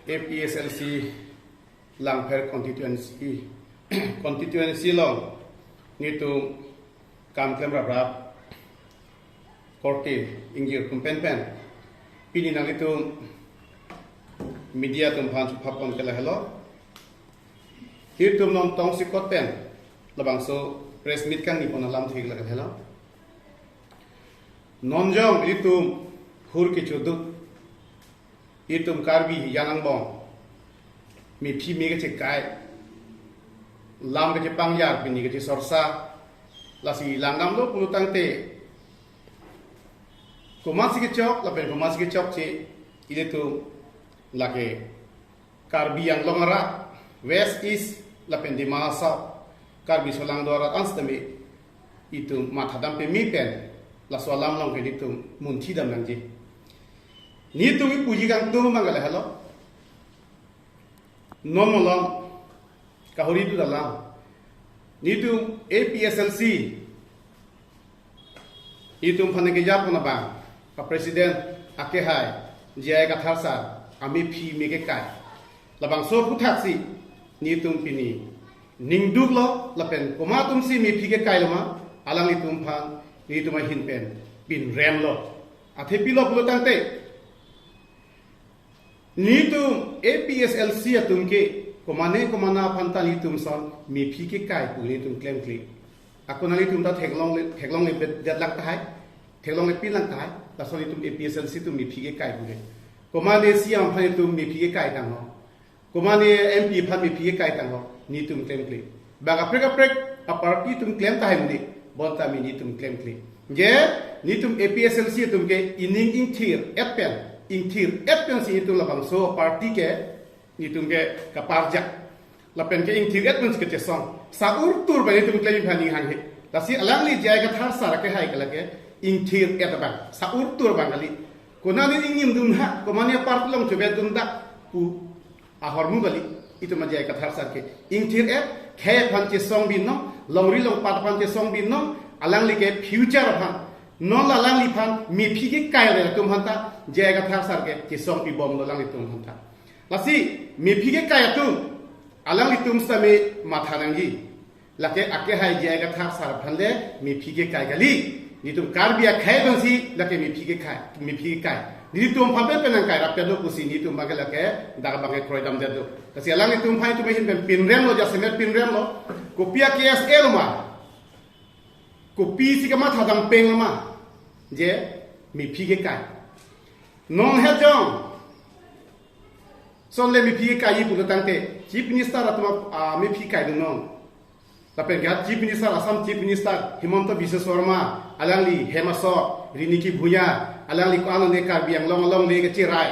APSLC Langfer constituency long ni tu kam klem rap korte inggir kum pen pini nang itu media tum phan su phapon kala hello hir tum non tong sikot pen labang so press meet kan ni pon alam thik la hello nonjong itu hur ki chuduk itum karbi yanang bong mi phi mi ke kai lam ke pang yar pini ke sorsa la si langam lo pulutang te kumasi ke chok la pen kumasi ke chok che ile tu la ke karbi yang longara west east la pen di masa karbi solang dora anstami itu mathadam pe mi pen la so lam long ke itu munthi dam nang je ni tu mi puji kang tu mangala hello nomolong kahuri tu dalam ni tu APSLC itu phane ke jap na bang ka president ake hai jai ka tharsa ami phi me ke kai labang so phuthak si ni tum pini ningduk lo lapen koma tum si mi phi ke kai lama alang ni tum phan ni tum hin pen pin rem lo athe pi lo pulo tangte ni tum APSLC atum ke komana phanta ni tum son mi phi ke kai pu ni tum claim kli akonali tum ta theklong le det lak tai theklong le pin lak tai la so ni tum APSLC tum mi phi ke kai pu le komane siam phai tum mi phi ke kai tang ho komane MP phan mi phi ke kai tang ho ni tum claim kli baga prek a party tum claim tai ni bonta mi ni tum claim kli je ni tum APSLC tum ke ining ing thir epen si itu labang so party ke ni tum ke kaparja lapen ke ing thir epen ke tesong saur tur ba ni tum claim phani hang he lasi alang li jai ka thar sar ke hai kala ke ing thir etaba saur tur ba ngali kona ni ing dum ha komani party long chobe dum da pu a hormu gali itu ma jai ka thar sar ke ing thir et khe phan che song bin no longri long pat phan che song bin no alang li ke future phan non la lang li phan mi phi ke kai le tum hanta jai ka thar sar ke che song pi bom lo lang li tum hanta lasi mi phi ke kai tu alang li tum sa me matha nangi lake ake hai jai ka thar sar phan le mi phi ke kai gali ni tum karbia khai ban si lake mi phi ke kai ni tum phan pe nang kai rap do ku si ni tum ba lake dar ba ke kroi dam de do kasi alang li tum phai tu me hin pin rem lo ja semet pin rem lo ko pia KSL ma ko pi si ka ma tha dam peng ma je mi phi ke kai non he jong son le mi phi ke kai pu tang te chief minister atma mi phi kai non tapi ga chief minister asam chief minister Himanta Biswa Sarma alangli hemaso riniki bhuya alangli ko anu ne kar biang long le ke chirai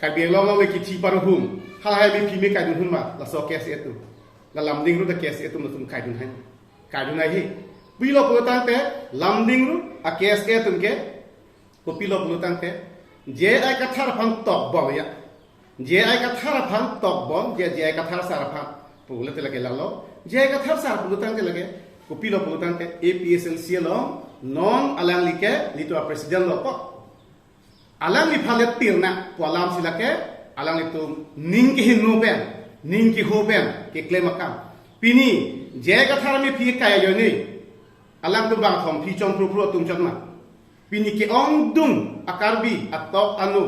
kar biang long le ki thi parhum hal hai mi phi me kai dun ma la so kes etu la lam ding ru da kes etu na tum kai dun hai kai dun hai pilo pu tang te lam ding ru a kes etu ke ko pilo pu tang te je ai ka thar phang tok bo ya je ai ka thar phang tok bo je ai ka thar sar phang pula te lage lalo je ka thar sar pula tang te lage ko pilo pula tang te APSLC lo non alang like li to president lo ko alang li phale tirna ko alam sila ke alang li tu ning ki hinu ben ning ki ho ben ke claim akam pini je ka thar mi phi kaya yo ni alang tu bang thom phi chong pro tum chat ma pini ke ong dung akarbi atok anu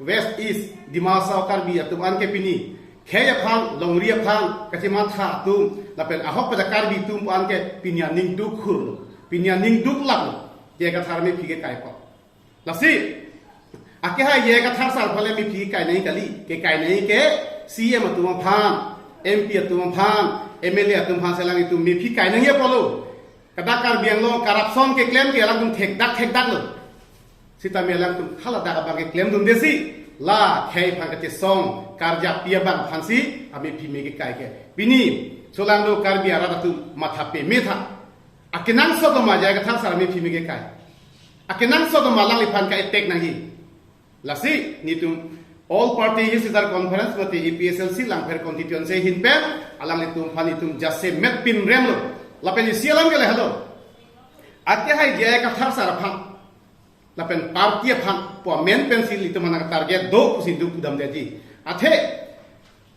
west east dimasa akarbi atum an ke pini kaya phang longria phang kachima tha tu la pen ahok pa karbi tum an ke pinya ning duk khur pinya ning duk lak je ka thar me phi ke kai ko la si ake ha ye ka thar sal phale me phi kai nei kali ke kai nei ke CM tu ma phang MP tu ma phang MLA tu phang selang itu me phi kai nei ye polo kada kar biang lo corruption ke claim ke lang tum thek dak lo sita me lang tum hala da ba ke claim dum desi la khai phang ke song karja pia bang phansi ami phi me ke kai ke bini solang lo kar bia ra tu matha pe me tha akenang so ma ja ka thar sar me phi me ke kai akenang so ma lang li phan ka tek na hi lasi ni tu all party hisar conference mate APSLC langfer constituency hin pen alang li tu phani tu jasse met pin rem lo la pen sialam ke le hello ate hai ja ka thar sar phang lapen party phan po men pencil itu mana target do pusin du pudam deji athe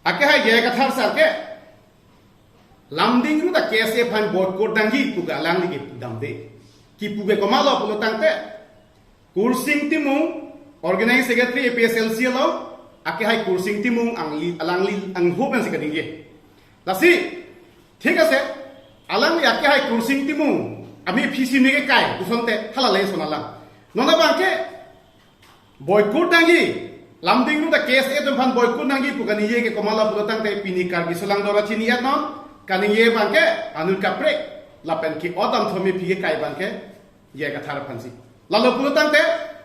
ake hai ye kathar sa ke lamding ru da kese phan board ko dangi puga lang ni pudam de ki puge komalo pulo tangte kursing timu organize secretary APSLC lo ake hai kursing timu ang hopen se kadinge lasi ঠিক আছে alang ake hai kursing timu ami PC ni ke kai usonte halale sonala nona bangke boycott dangi lamding ru da case e dum phan boycott dangi pugani ye ke komala pulotang te pini kar gisolang dora chini at non kaning ye bangke anul kapre lapen ki odam thomi pige kai bangke ye ka thar phansi lalo pulotang te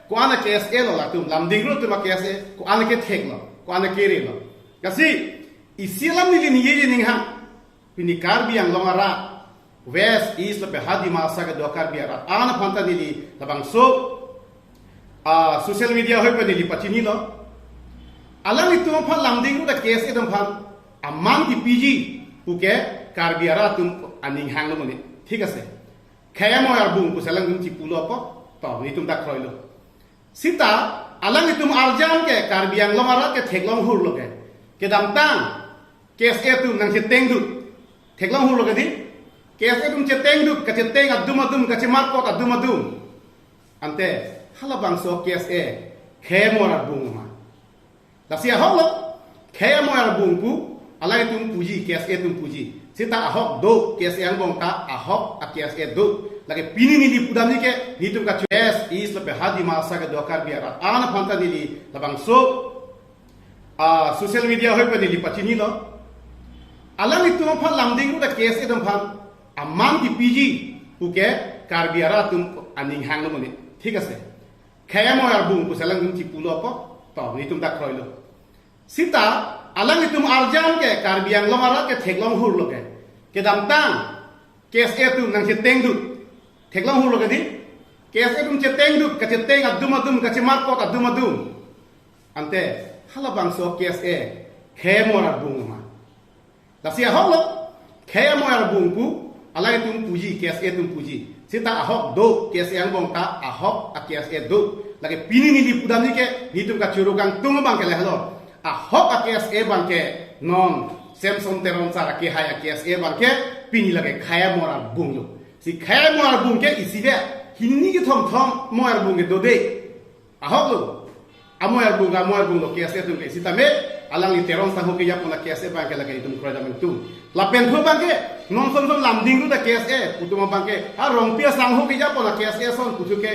ko ana case e lo la tum lamding ru tum case ko ana ke thek lo ko ana ke re lo kasi isilam ni ni ye ning ha pini kar bi ang longara west east lepe hadi masa ke dokar biara ana phanta dili labang so social media hoi pani li pachini lo alang itu phan lamding da case edam phan amman ki pg puke kar biara tum aning hang lo mone ঠিক আছে khaya mo ar bung ku salang tum chi pulo ko to ni tum da khroilo sita alang itu arjan ke kar biang lo mara ke theklong hur lo ke dam tang case etu nang se teng du theklong hur lo ke di case etum ceteng duk ka ceteng adum ka cemar ko adum ante halabang so case e khemora bung ma dasia holo khemora bung ku alai tum puji case etum puji sita ahok do case yang bong ta ahok a case e do lage pini ni di pudam ni ke hitum ka case is lepe hadi masa ka dokar biara ana phanta ni labang so social media hoi pa ni pachini lo alang itu phan lamding ru da case edam phan amman ki pg puke kar biara tum aning hang lo mone ঠিক আছে khaya mo ar bung ku salang tum chi pulo ko to ni tum da khroilo sita alang tum arjan ke kar biang lo mara ke theklong hur lo ke dam tang kes e tum nang che teng du theklong hur lo ke di kes e tum che teng du ka che teng adum ka che mar ko adum ante halabang so kes e khaya mo ar bung ma dasia holo khaya mo ar bung ku alai tum puji case e tum puji sita ahok do case yang bong ta ahok a case e do lage pini ni di pudam ni ke ni tum ka churugang tung bang ke le halo ahok a case e bang ke non samsung teron sara ke hai a case e bang ke pini lage khaya mora bung lo si khaya mora bung ke isi de hinni ke thom mora bung ke do de ahok lo amoy bung lo case e tum ke sita me alang ni teron sa ho ke ya pona case e bang ke lage tum khra dam tum la pen tho bang ke non son lamding da case e putuma bang ke a rong pia sang ho ke ja pona case e son putu ke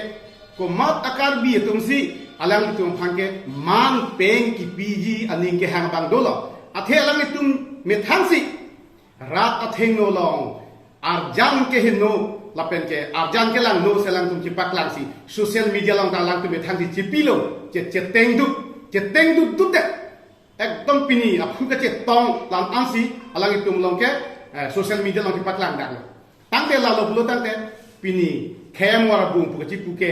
ko mat akar bi tum si alang tum phang ke man peng ki pg aning ke hang bang dolo athe alang tum me thang si rat atheng no long arjan ke hino la pen ke arjan ke lang no selang tum chipak lang si social media long ta lang tum me thang si chipilo che teng du tu de ekdom pini aphu ka che tong lam ansi alang tum long ke social media long chipak lang dak tangte la lo bulo tangte pini khayam wara bung pu chi puke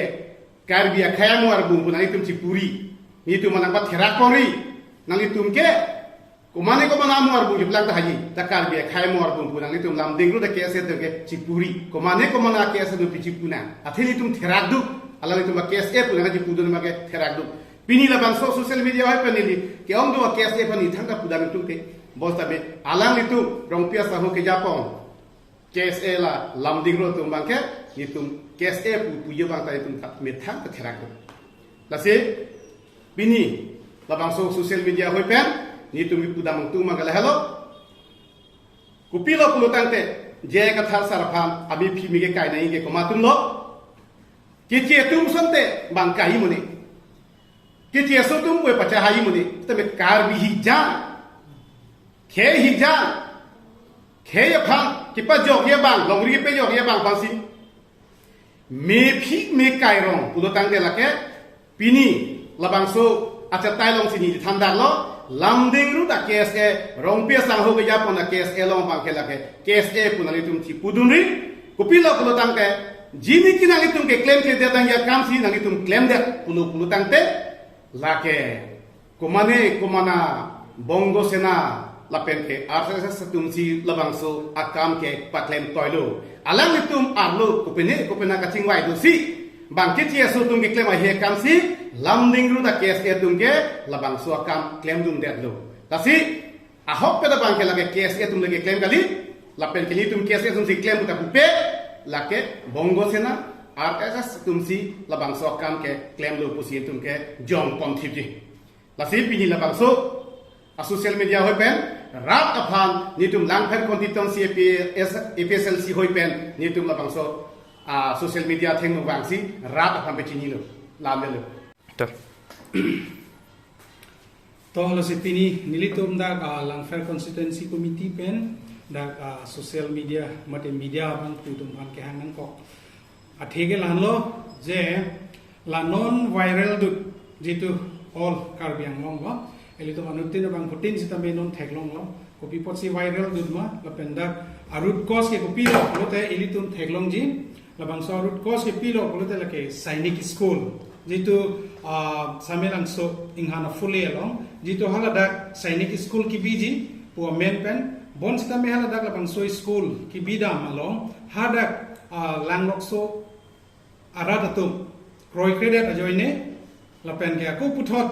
karbia khayam wara bung nang itum chi puri ni tu manang pat thera kori nang itum ke kumane ko manam war bung jiplang ta haji ta karbia khayam wara bung nang itum lam dingru da ke ase te ke chi puri kumane ko mana ke ase do pi chi puna athili tum thera du ala itum ke ase pu nang ji pudu ma ke thera du pini la bang social media hai panili ke ong do ke ase pani thanga puda mi tum ke bosta be alang itu rong pia sa ho ke japong KSA la lamding ro tum bangke nitum KSA pu ye bang ta tum me thang ta therak la se bini la bang social media hoi pen nitum pu dam tu ma gala hello kupilo pulo tangte je ka thar sar pham abi phi mi ge kai nai ge ko ma tum lo ke tum sonte bang kai muni ke so tum we pacha hai muni tame kar bi hi ja khe hi ja khe phang kipa jok ye bang longri pe jok ye bang pangsi me phi me kai rong pulo tang de la ke pini labang so acha tai long sini thanda lo lamding ru da KSA rong pe sang ho ge ya pona KSA long bang ke la ke KSA punali tum chi pudun ri kupilo pulo tang ke jini kinali tum ke claim ke de dang ya kam si nali tum claim de pulo tang te la ke kumana bongo sena lapen ke RSS tum si labang so akam ke paklem toilo alang tum arlo kopena ka chingwai do si bangkit ye so tum ke claim a he kam si lamding ru da KSA tum ke labang so kam claim dum det lo tasi ahok pe da bang ke lage KSA tum lage claim kali lapen ke li tum KSA tum si claim ta pe lake bongo sena RSS tum si labang so kam ke claim lo pusi tum ke jong pom thip ji lasi pini labang so a social media hoi pen rat aphan ni tum lang pher constituency APSLC hoi pen ni tum labang so social media theng no bang si rat aphan pe chini lo lam le lo to lo si pini nilitum da lang pher constituency committee pen da social media mate media bang tutum han ke hang ko athege lan lo je la non viral du jitu all karbiang long lo eli to manutin bang putin sita me non theklong lo kopi pot si viral du ma la penda arut kos ke kopi lo lote eli tum theklong ji la bang so arut kos ke pilo lote la ke sainik school jitu samelang so inghana fully along jitu halada sainik school ki biji pu men pen bon sita me halada la bang so school ki bidam along hadak langlok so aradatum kroi credit ajoine la pen ke aku puthot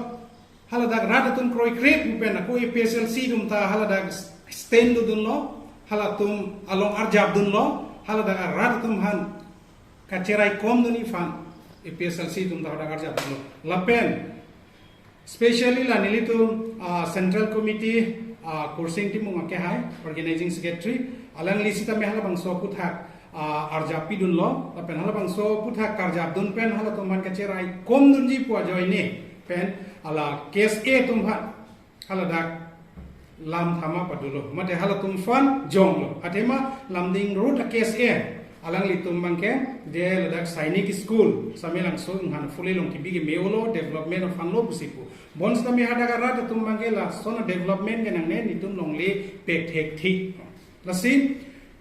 haladak radatum kroi credit pen aku APSLC dum ta haladak stand dun lo halatum along arjab dun lo haladak radatum han kacerai kom duni fan APSLC dum ta haladak arjab dun lo la pen especially la nilitum central committee coursing team ngake hai organizing secretary alang lisita me halabang so puthak arjab pidun lo pen halabang so puthak karjab dun pen halatum man kacerai kom dun ji pu ajoine pen ala KSA tum haladak lam thama padulo mate halatum fan jong lo atema lamding road KSA alang litum bangke de ladak sainik school samelang so nghan fully long tibigi meolo development of fanlo busipu bons tami hadaga rat tum bangke la sona development ke nangne nitum longli pek thek thik lasi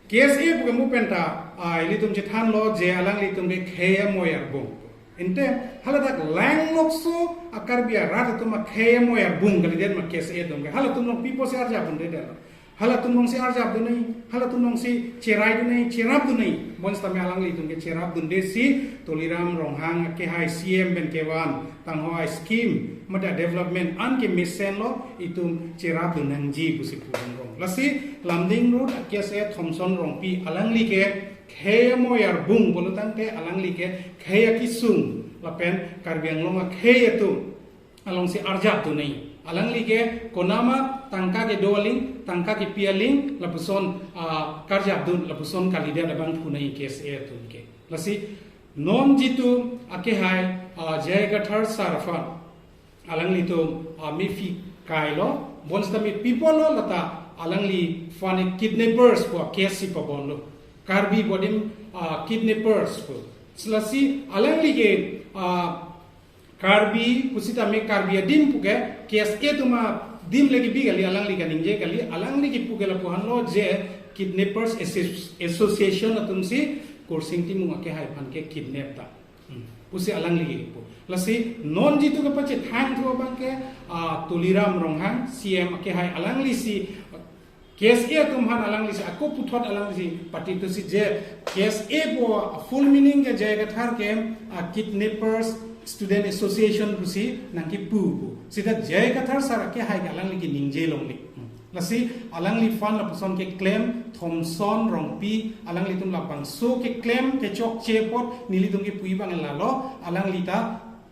KSA bukamu penta litum jethan lo je alang litum ke kheya moyar bong inte haladak lang lokso akarbia rat tum kheya moyar bung kali den ma KSA dum ke halatum long people se arja bun de halatum nong si arjab du nei halatum nong si cerai du nei cerap du nei bons tami alang li tum ke cerap dun de si toliram ronghang ke hai CM ben kewan tang ho scheme mada development an ke misen lo itum cerap du nang ji busi pudong rong lasi lamding road KSA Thomson rong pi alang li ke kheya moyar bung bolutang ke alang li ke kheya kisung lapen karbiang longa kheya tu along si arjab du nei alang lige konama tangka ke doling tangka ke pialing lapuson karjab dun lapuson kalida dabang punai KSA tun ke lasi non jitu ake hai jay gathar sarfa alang li to mi fi kailo bonsta mi people lo lata alang li fane kidnappers po KSC pa bonlo karbi bodim kidnappers po lasi alang lige karbi pusita me karbi dim puke KSA tuma dim lagi bigali alang liga ninje gali alang lagi pugela puhan lo je kidnappers association atum si coursing team ngake hai phan ke kidnap ta pusi alang lagi pu lasi non jitu ke pache thang thu bangke tuliram ronghang CM ke hai alang li si KSA tumhan alang li si aku puthot alang li si party tu si je KSA bo full meaning ke jaya thar ke kidnappers student association pusi nangki pu sida jay kathar sara ke hai alang li ningje longli lasi alang li fan la person ke claim Thomson rongpi alang li tum la bang so ke claim ke chok chepot nili tum ke pui bang la lo alang li ta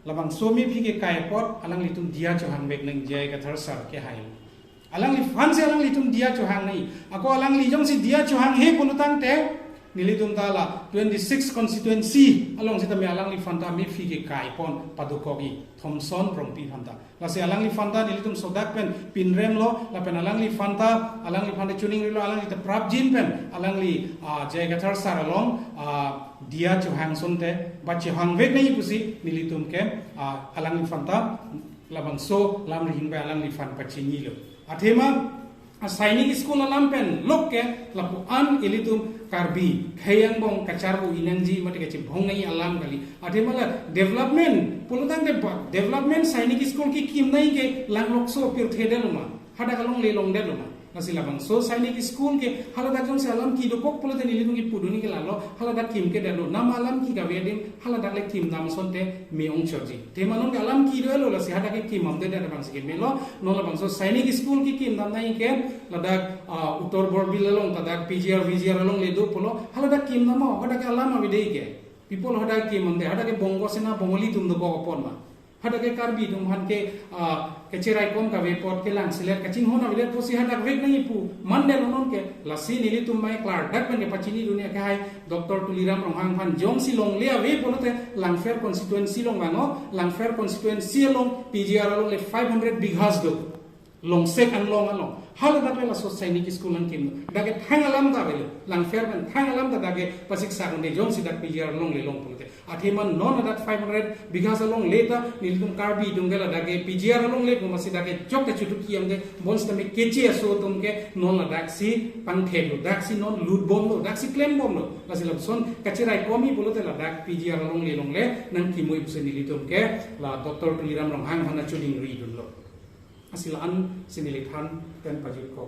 la bang so mi phi ke kai pot alang li tum dia chohan bek nang jay kathar sara ke hai alang li fan se alang li tum dia chohan nei ako alang li jong si dia chohan he polutang te nilitum tala 26 constituency along sita me alang li fanta mi fi ke kai pon padukogi Thomson rongpi fanta la se alang li fanta nilitum sodak pen pinrem lo la pen alang li fanta tuning lo alang li ta prap jin pen alang li jay gathar sar along dia chuhang sonte ba chuhang vek nei pusi nilitum ke alang li fanta labang so lam ri hingba alang li fan pachini lo athema sainik school alam pen lokke lapu an ilitum karbi khayang bong kacharbu inangji mate ke bhongai alam kali athemala development polutang de development sainik school ki kim nai ke langlok so pir thedeluma hada kalong le long deluma asila bang so sainik school ke haladak jong salam ki do kok polo te nilitung ki puduni ke lalo haladak kim ke dalo nama alam ki ka weding haladak le kim nam sonte meong chorji te manon ke alam ki do lo la si hadak ke kim am de da bang sike melo no la bang so sainik school ki kim nam nai ke ladak utor bor bilalong tadak pgr vgr long le do polo haladak kim nam hadak alam abi dei ke people hadak kim am de hadak ke bongo sena bongoli tum do ko pon ma hadak ke karbi tum han ke kecerai kom ka vepot ke lang silet kacing hona bilet posi hadak vek nai pu mande nonon ke lasi nili tum mai klar dak pen ke pachini dunia ke hai dr tuliram ronghang phan jong silong le ave polote langfer constituency long mango langfer constituency long pgr long le 500 bighas do long sek an long hal dak la so sainik school an kim dage thangalam da bele langfer ban thangalam da dage pasik sa ronde jong si dak pgr long le long polote athiman non that 500 bighas along later niltum karbi dungela dage pgr along le ko masi dage chok ta chutu ki amge monster me kechi aso tumke non la daksi pangthelo daksi non loot bomb lo daksi claim bomb lo lasila son kachirai komi bolote la dak pgr along le nang ki moi busen nilitum ke la dr tuliram ronghang hana chuling ri dun lo asila an sinilithan pen pajit ko